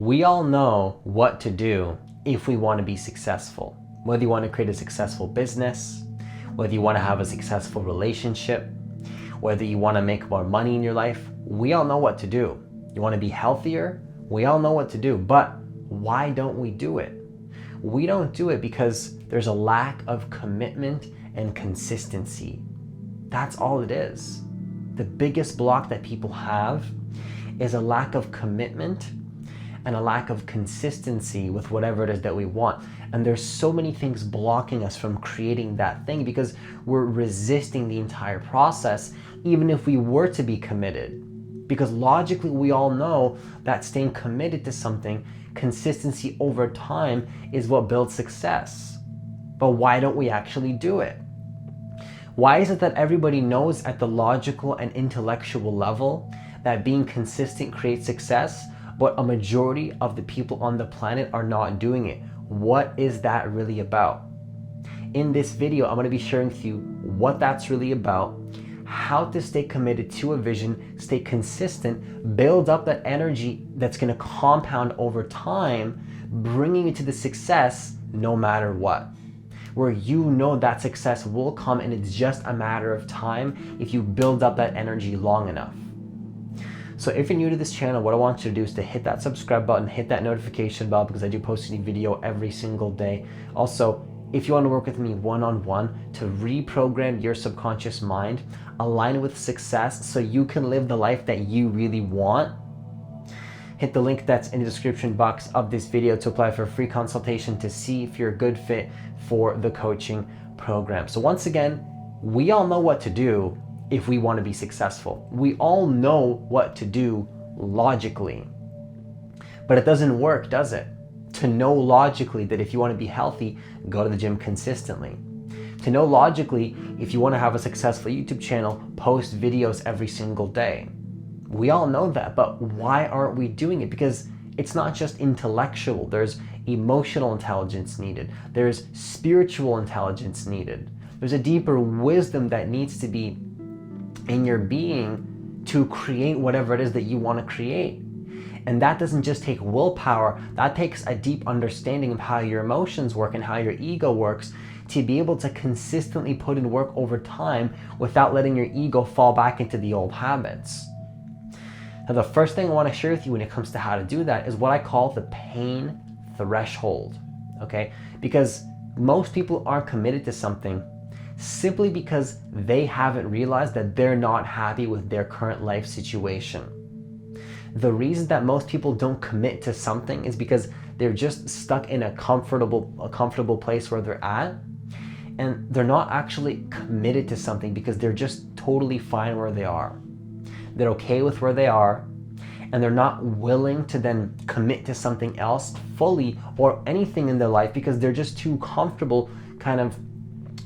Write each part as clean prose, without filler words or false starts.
We all know what to do if we want to be successful. Whether you want to create a successful business, whether you want to have a successful relationship, whether you want to make more money in your life, we all know what to do. You want to be healthier? We all know what to do, but why don't we do it? We don't do it because there's a lack of commitment and consistency. That's all it is. The biggest block that people have is a lack of commitment and a lack of consistency with whatever it is that we want. And there's so many things blocking us from creating that thing because we're resisting the entire process, even if we were to be committed. Because logically, we all know that staying committed to something, consistency over time, is what builds success. But why don't we actually do it? Why is it that everybody knows at the logical and intellectual level that being consistent creates success, but a majority of the people on the planet are not doing it? What is that really about? In this video, I'm going to be sharing with you what that's really about, how to stay committed to a vision, stay consistent, build up that energy that's going to compound over time, bringing you to the success no matter what. Where you know that success will come and it's just a matter of time if you build up that energy long enough. So if you're new to this channel, what I want you to do is to hit that subscribe button, hit that notification bell, because I do post a new video every single day. Also, if you want to work with me one-on-one to reprogram your subconscious mind, align it with success so you can live the life that you really want, hit the link that's in the description box of this video to apply for a free consultation to see if you're a good fit for the coaching program. So once again, we all know what to do if we want to be successful. We all know what to do logically, but it doesn't work, does it? To know logically that if you want to be healthy, go to the gym consistently. To know logically, if you want to have a successful YouTube channel, post videos every single day. We all know that, but why aren't we doing it? Because it's not just intellectual. There's emotional intelligence needed. There's spiritual intelligence needed. There's a deeper wisdom that needs to be in your being to create whatever it is that you want to create. And that doesn't just take willpower, that takes a deep understanding of how your emotions work and how your ego works to be able to consistently put in work over time without letting your ego fall back into the old habits. Now, the first thing I want to share with you when it comes to how to do that is what I call the pain threshold, okay? Because most people aren't committed to something simply because they haven't realized that they're not happy with their current life situation. The reason that most people don't commit to something is because they're just stuck in a comfortable place where they're at, and they're not actually committed to something because they're just totally fine where they are. They're okay with where they are, and they're not willing to then commit to something else fully or anything in their life because they're just too comfortable kind of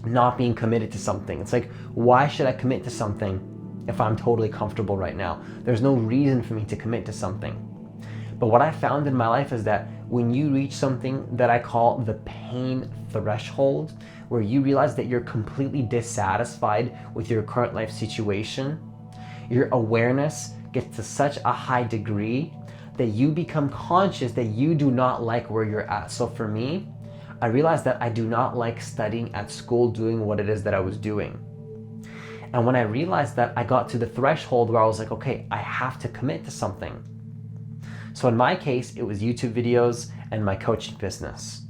not being committed to something. It's like, why should I commit to something if I'm totally comfortable right now? There's no reason for me to commit to something. But what I found in my life is that when you reach something that I call the pain threshold, where you realize that you're completely dissatisfied with your current life situation, your awareness gets to such a high degree that you become conscious that you do not like where you're at. So for me, I realized that I do not like studying at school, doing what it is that I was doing. And when I realized that, I got to the threshold where I was like, okay, I have to commit to something. So in my case, it was YouTube videos and my coaching business.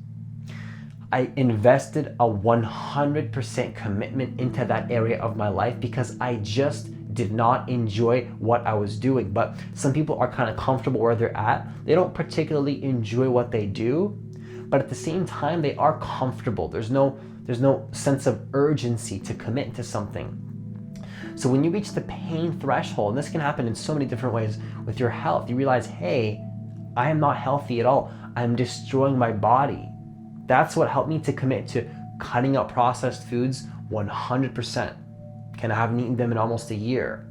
I invested a 100% commitment into that area of my life because I just did not enjoy what I was doing. But some people are kind of comfortable where they're at. They don't particularly enjoy what they do, but at the same time, they are comfortable. There's no sense of urgency to commit to something. So when you reach the pain threshold, and this can happen in so many different ways with your health, you realize, hey, I am not healthy at all. I'm destroying my body. That's what helped me to commit to cutting out processed foods 100%. And I haven't eaten them in almost a year.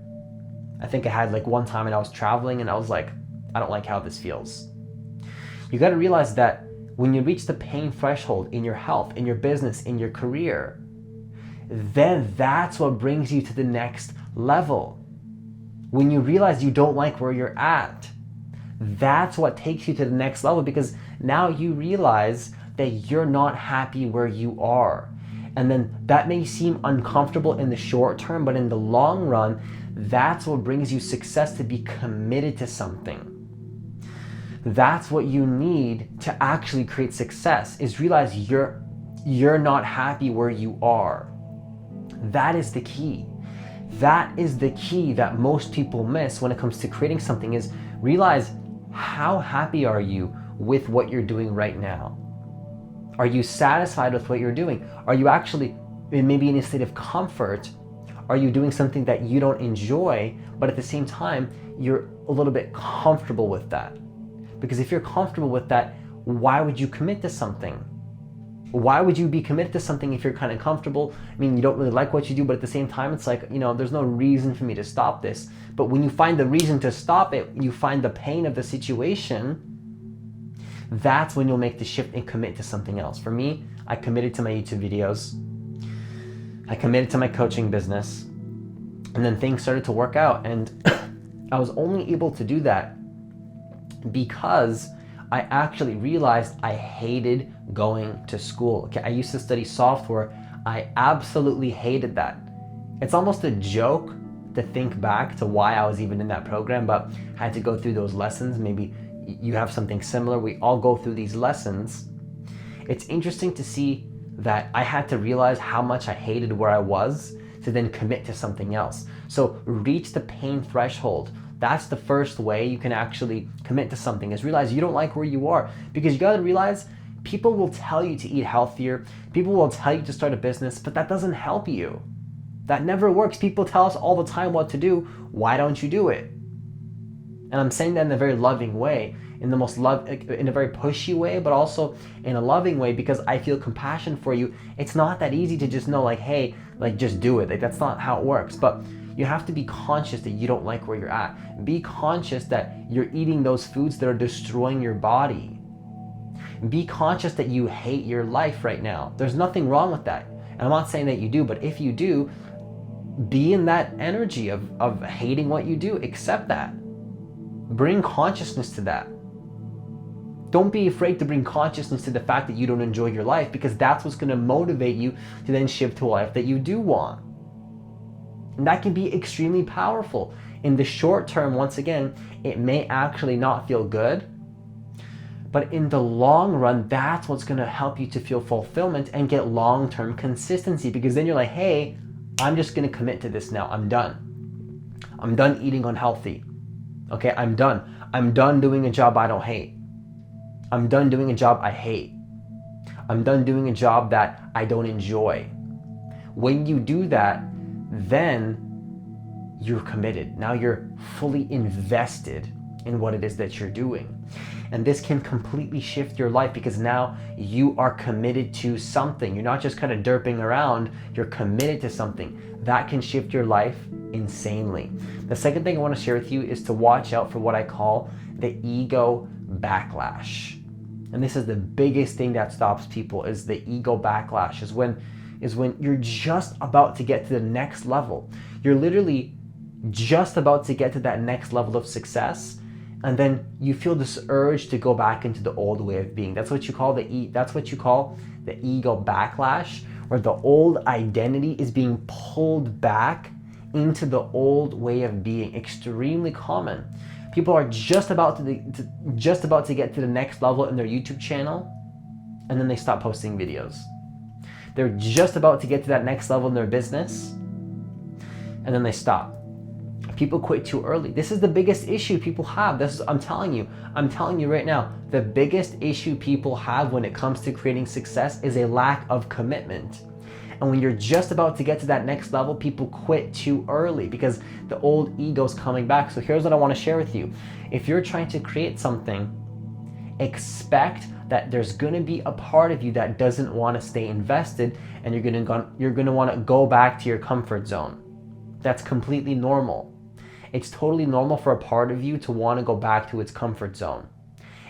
I think I had like one time and I was traveling and I was like, I don't like how this feels. You got to realize that when you reach the pain threshold in your health, in your business, in your career, then that's what brings you to the next level. When you realize you don't like where you're at, That's what takes you to the next level, because now you realize that you're not happy where you are. And then that may seem uncomfortable in the short term, but in the long run, that's what brings you success, to be committed to something. That's what you need to actually create success, is realize you're not happy where you are. That is the key. That is the key that most people miss when it comes to creating something, is realize, how happy are you with what you're doing right now? Are you satisfied with what you're doing? Are you actually maybe in a state of comfort? Are you doing something that you don't enjoy, but at the same time, you're a little bit comfortable with that? Because if you're comfortable with that, why would you commit to something? Why would you be committed to something if you're kind of comfortable? I mean, you don't really like what you do, but at the same time, it's like, there's no reason for me to stop this. But when you find the reason to stop it, you find the pain of the situation, that's when you'll make the shift and commit to something else. For me, I committed to my YouTube videos. I committed to my coaching business. And then things started to work out. And I was only able to do that because I actually realized I hated going to school. Okay, I used to study software. I absolutely hated that. It's almost a joke to think back to why I was even in that program, but I had to go through those lessons. Maybe you have something similar. We all go through these lessons. It's interesting to see that I had to realize how much I hated where I was to then commit to something else. So reach the pain threshold. That's the first way you can actually commit to something, is realize you don't like where you are. Because you gotta realize, people will tell you to eat healthier, people will tell you to start a business, but that doesn't help you. That never works. People tell us all the time what to do. Why don't you do it? And I'm saying that in a very loving way, in a very pushy way, but also in a loving way, because I feel compassion for you. It's not that easy to just know, like, hey, like, just do it. Like, that's not how it works. But you have to be conscious that you don't like where you're at. Be conscious that you're eating those foods that are destroying your body. Be conscious that you hate your life right now. There's nothing wrong with that. And I'm not saying that you do, but if you do, be in that energy of hating what you do. Accept that. Bring consciousness to that. Don't be afraid to bring consciousness to the fact that you don't enjoy your life, because that's what's going to motivate you to then shift to a life that you do want. And that can be extremely powerful. In the short term, once again, it may actually not feel good, but in the long run, that's what's going to help you to feel fulfillment and get long-term consistency, because then you're like, hey, I'm just going to commit to this now. I'm done. I'm done eating unhealthy. Okay, I'm done. I'm done doing a job I don't hate. I'm done doing a job I hate. I'm done doing a job that I don't enjoy. When you do that, then you're committed. Now you're fully invested in what it is that you're doing. And this can completely shift your life, because now you are committed to something. You're not just kind of derping around, you're committed to something. That can shift your life insanely. The second thing I want to share with you is to watch out for what I call the ego backlash. And this is the biggest thing that stops people, is the ego backlash, is when you're just about to get to the next level. You're literally just about to get to that next level of success, and then you feel this urge to go back into the old way of being. That's what you call the ego backlash, where the old identity is being pulled back into the old way of being. Extremely common. People are just about to get to the next level in their YouTube channel, and then they stop posting videos. They're just about to get to that next level in their business, and then they stop. People quit too early. This is the biggest issue people have. I'm telling you right now, the biggest issue people have when it comes to creating success is a lack of commitment. And when you're just about to get to that next level, people quit too early because the old ego's coming back. So here's what I want to share with you. If you're trying to create something, expect that there's going to be a part of you that doesn't want to stay invested, and you're going to want to go back to your comfort zone. That's completely normal. It's totally normal for a part of you to want to go back to its comfort zone.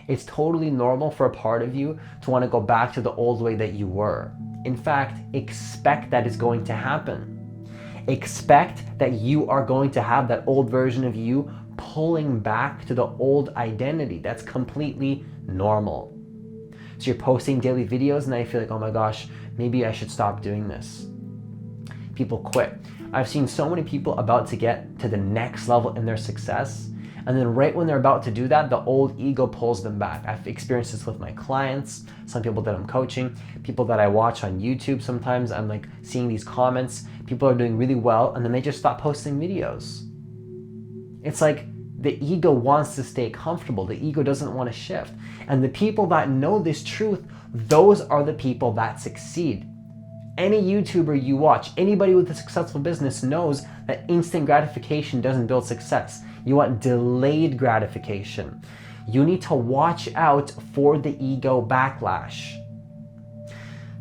It's totally normal for a part of you to want to go back to the old way that you were. In fact, expect that it's going to happen. Expect that you are going to have that old version of you pulling back to the old identity. That's completely normal. So you're posting daily videos and now you feel like, oh my gosh, maybe I should stop doing this. People quit. I've seen so many people about to get to the next level in their success, and then right when they're about to do that, the old ego pulls them back. I've experienced this with my clients, some people that I'm coaching, people that I watch on YouTube. Sometimes I'm like seeing these comments, people are doing really well, and then they just stop posting videos. It's like the ego wants to stay comfortable. The ego doesn't want to shift. And the people that know this truth, those are the people that succeed. Any YouTuber you watch, anybody with a successful business knows that instant gratification doesn't build success. You want delayed gratification. You need to watch out for the ego backlash.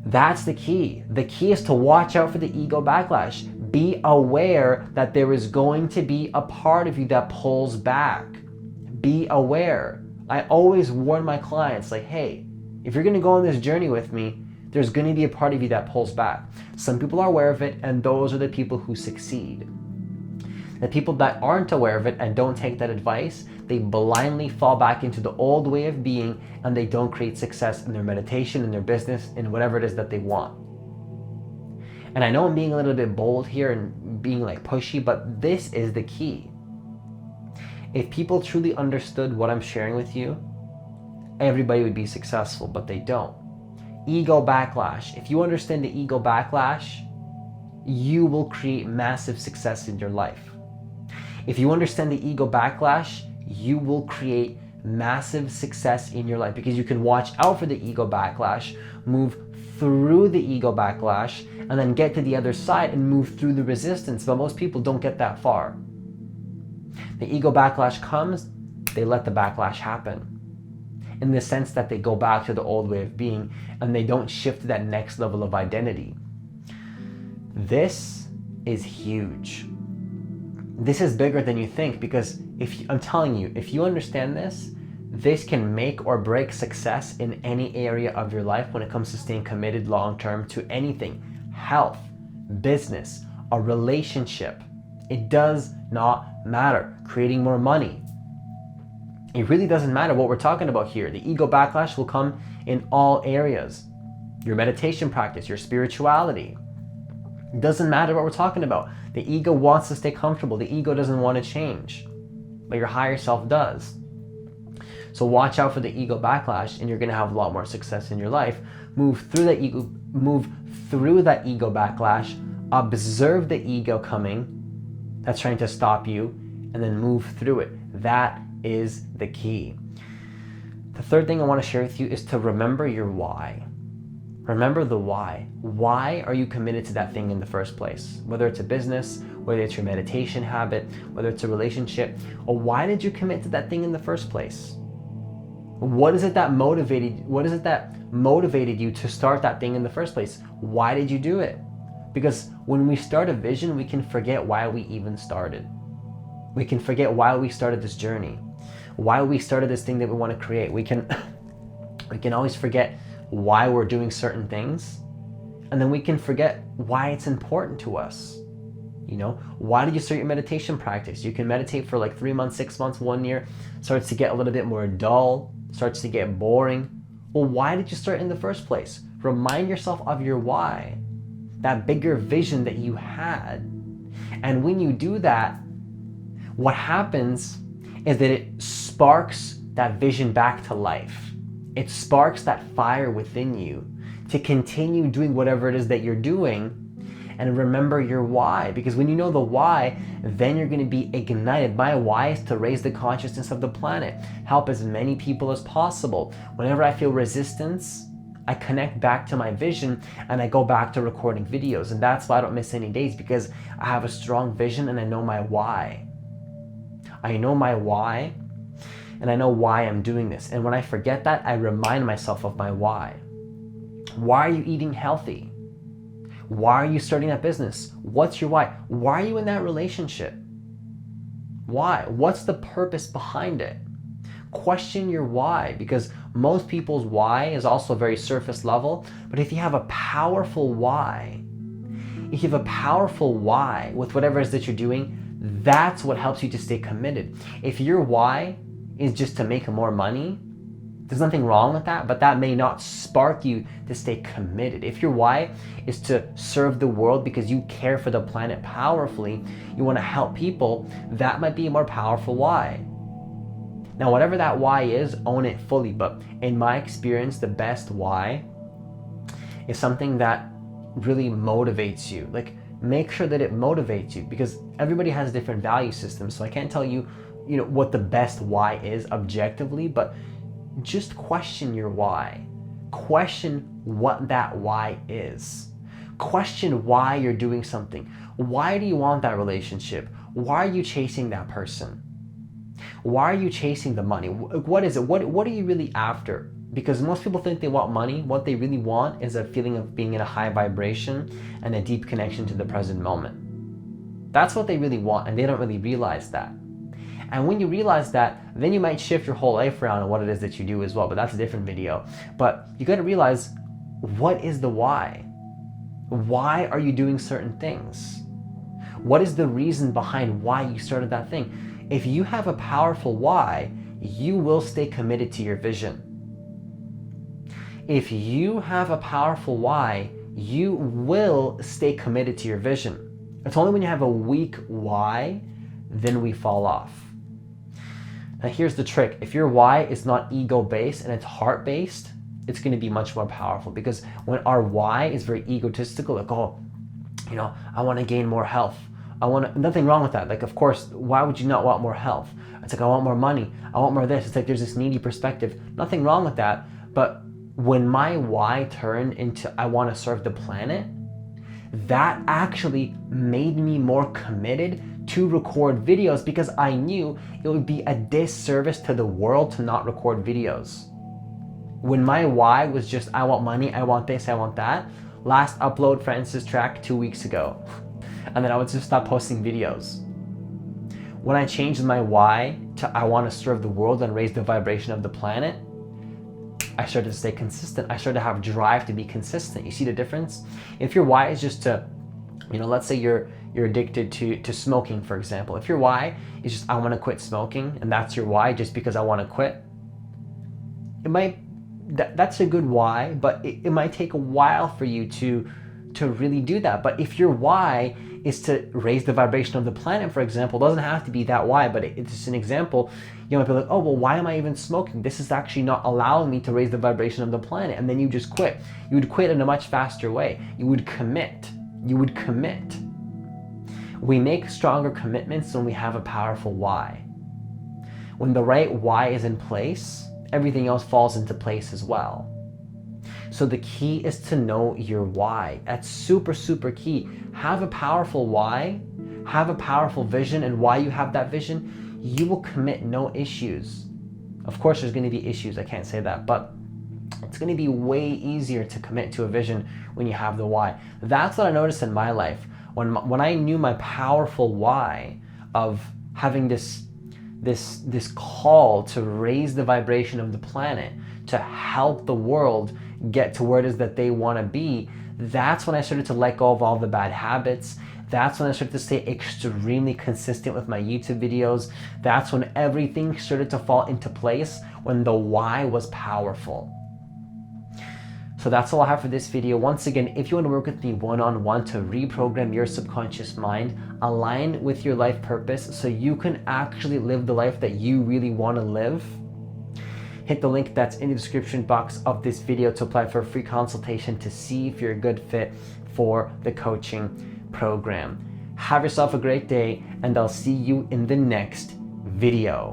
That's the key. The key is to watch out for the ego backlash. Be aware that there is going to be a part of you that pulls back. Be aware. I always warn my clients, like, hey, if you're going to go on this journey with me, there's going to be a part of you that pulls back. Some people are aware of it, and those are the people who succeed. The people that aren't aware of it and don't take that advice, they blindly fall back into the old way of being, and they don't create success in their meditation, in their business, in whatever it is that they want. And I know I'm being a little bit bold here and being like pushy, but this is the key. If people truly understood what I'm sharing with you, everybody would be successful, but they don't. Ego backlash. If you understand the ego backlash, you will create massive success in your life. If you understand the ego backlash, you will create massive success in your life, because you can watch out for the ego backlash, move through the ego backlash, and then get to the other side and move through the resistance. But most people don't get that far. The ego backlash comes, they let the backlash happen, in the sense that they go back to the old way of being and they don't shift to that next level of identity. This is huge. This is bigger than you think, because I'm telling you, if you understand this, this can make or break success in any area of your life when it comes to staying committed long-term to anything. Health, business, a relationship. It does not matter. Creating more money. It really doesn't matter what we're talking about here. The ego backlash will come in all areas. Your meditation practice, your spirituality. It doesn't matter what we're talking about. The ego wants to stay comfortable. The ego doesn't want to change, but your higher self does. So watch out for the ego backlash, and you're going to have a lot more success in your life. Move through that ego backlash. Observe the ego coming that's trying to stop you, and then move through it. That is the key. The third thing I want to share with you is to remember your why. Remember the why. Why are you committed to that thing in the first place? Whether it's a business, whether it's your meditation habit, whether it's a relationship, or why did you commit to that thing in the first place? What is it that motivated you to start that thing in the first place? Why did you do it? Because when we start a vision, we can forget why we even started. We can forget why we started this journey, why we started this thing that we want to create. We can always forget why we're doing certain things, and then we can forget why it's important to us. You know, why did you start your meditation practice? You can meditate for like 3 months, 6 months, 1 year, starts to get a little bit more dull, starts to get boring. Well, why did you start in the first place? Remind yourself of your why, that bigger vision that you had. And when you do that, what happens is that it sparks that vision back to life. It sparks that fire within you to continue doing whatever it is that you're doing. And remember your why, because when you know the why, then you're going to be ignited. My why is to raise the consciousness of the planet, help as many people as possible. Whenever I feel resistance, I connect back to my vision and I go back to recording videos. And that's why I don't miss any days, because I have a strong vision and I know my why. I know my why, and I know why I'm doing this. And when I forget that, I remind myself of my why. Why are you eating healthy? Why are you starting that business? What's your why? Why are you in that relationship? Why? What's the purpose behind it? Question your why, because most people's why is also very surface level. But if you have a powerful why, with whatever it is that you're doing, That's what helps you to stay committed. If your why is just to make more money, there's nothing wrong with that, but that may not spark you to stay committed. If your why is to serve the world because you care for the planet powerfully, you want to help people, that might be a more powerful why. Now, whatever that why is, own it fully. But in my experience, the best why is something that really motivates you. Like, make sure that it motivates you, because everybody has different value systems. So I can't tell you, what the best why is objectively, but just question your why. Question what that why is. Question why you're doing something. Why do you want that relationship? Why are you chasing that person? Why are you chasing the money? What is it? What are you really after? Because most people think they want money. What they really want is a feeling of being in a high vibration and a deep connection to the present moment. That's what they really want, and they don't really realize that. And when you realize that, then you might shift your whole life around on what it is that you do as well, but that's a different video. But you got to realize, what is the why? Why are you doing certain things? What is the reason behind why you started that thing? If you have a powerful why, you will stay committed to your vision. If you have a powerful why, you will stay committed to your vision. It's only when you have a weak why, then we fall off. Now here's the trick. If your why is not ego-based and it's heart-based, it's going to be much more powerful, because when our why is very egotistical, like, I want to gain more health. Nothing wrong with that. Like, of course, why would you not want more health? It's like, I want more money. I want more of this. It's like there's this needy perspective. Nothing wrong with that. But when my why turned into I want to serve the planet, that actually made me more committed to record videos, because I knew it would be a disservice to the world to not record videos. When my why was just I want money, I want this, I want that, last upload Francis track 2 weeks ago, and then I would just stop posting videos. When I changed my why to I want to serve the world and raise the vibration of the planet, I started to stay consistent. I started to have drive to be consistent. You see the difference? If your why is just to, let's say you're addicted to smoking, for example. If your why is just I want to quit smoking, and that's your why just because I want to quit, that's a good why, but it might take a while for you to really do that. But if your why is to raise the vibration of the planet, for example, it doesn't have to be that why, but it's just an example. You might be like, oh, well, why am I even smoking? This is actually not allowing me to raise the vibration of the planet. And then you just quit. You would quit in a much faster way. You would commit. We make stronger commitments when we have a powerful why. When the right why is in place, everything else falls into place as well. So the key is to know your why. That's super, super key. Have a powerful why, have a powerful vision, and why you have that vision, you will commit no issues. Of course, there's going to be issues, I can't say that, but it's going to be way easier to commit to a vision when you have the why. That's what I noticed in my life. When I knew my powerful why of having this call to raise the vibration of the planet, to help the world get to where it is that they want to be, that's when I started to let go of all the bad habits. That's when I started to stay extremely consistent with my YouTube videos. That's when everything started to fall into place, when the why was powerful. So that's all I have for this video. Once again, if you want to work with me one-on-one to reprogram your subconscious mind, align with your life purpose so you can actually live the life that you really want to live, hit the link that's in the description box of this video to apply for a free consultation to see if you're a good fit for the coaching program. Have yourself a great day, and I'll see you in the next video.